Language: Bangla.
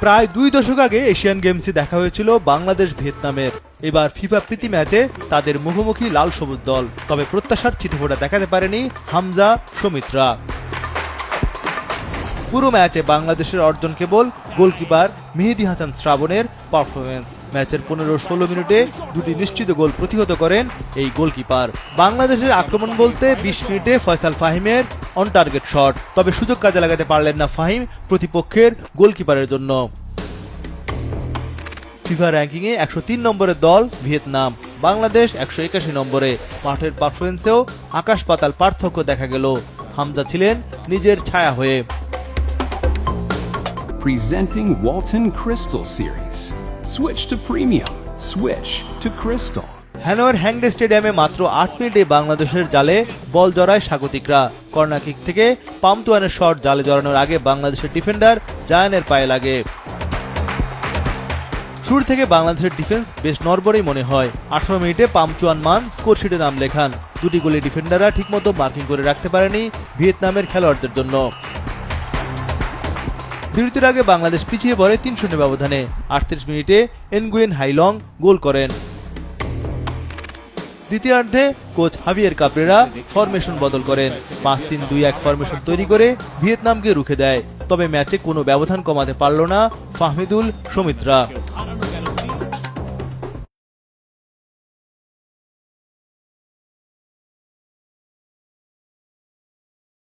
প্রায় 2 দশক আগে এশিয়ান গেমসে দেখা হয়েছিল বাংলাদেশ ভিয়েতনামের। এবার ফিফা প্রীতি ম্যাচে তাদের মুখোমুখি লাল সবুজ দল, তবে প্রত্যাশার চিঠিফোঁটা দেখাতে পারেনি হামজা সৌমিত্রা। পুরো ম্যাচে বাংলাদেশের অর্জন কেবল গোলকিপার মেহেদী হাসান শ্রাবণের পারফরমেন্স। ম্যাচের 15-16 মিনিটে দুটি নিশ্চিত গোল প্রতিহত করেন এই গোলকিপার। বাংলাদেশের আক্রমণ বলতে 20 মিনিটে ফয়সাল ফাহিমের অন টার্গেট শট, তবে সুযোগ কাজে লাগাতে পারলেন না ফাহিম প্রতিপক্ষের গোলকিপারের জন্য। ফিফা র্যাঙ্কিংয়ে 103 নম্বরের দল ভিয়েতনাম, বাংলাদেশ 181 নম্বরে। মাঠের পারফরমেন্সেও আকাশ পাতাল পার্থক্য দেখা গেল। হামজা ছিলেন নিজের ছায়া হয়ে। Presenting Walton Crystal Series. Switch to premium. Switch to Crystal. হ্যানয়ের হ্যাংডে স্টেডিয়ামে মাত্র 8 মিনিটে বাংলাদেশের জালে বল জড়ায় স্বাগতিকরা। কর্নার কিক থেকে পামতুয়ানের শট জালে জড়ানোর আগে বাংলাদেশের ডিফেন্ডার জায়ানের পায়ে লাগে। শুরু থেকে বাংলাদেশের ডিফেন্স বেশ নড়বড়েই মনে হয়। 18 মিনিটে পামচুয়ান মান স্কোরশিটে নাম লেখান। দুটি গোলে ডিফেন্ডাররা ঠিকমতো মার্কিং করে রাখতে পারেনি ভিয়েতনামের খেলোয়াড়দের জন্য। বিরতির আগে বাংলাদেশ পিছিয়ে পড়ে 3-0 ব্যবধানে। 38 মিনিটে এনগুয়েন হাইলং গোল করেন। দ্বিতীয়ার্ধে কোচ হাভিয়ের কাবরেরা ফরমেশন বদল করেন। 5-3-2-1 ফরমেশন তৈরি করে ভিয়েতনামকে রুখে দেয়। তবে ম্যাচে কোনো ব্যবধান কমাতে পারল না ফাহমিদুল সৌমিত্রা।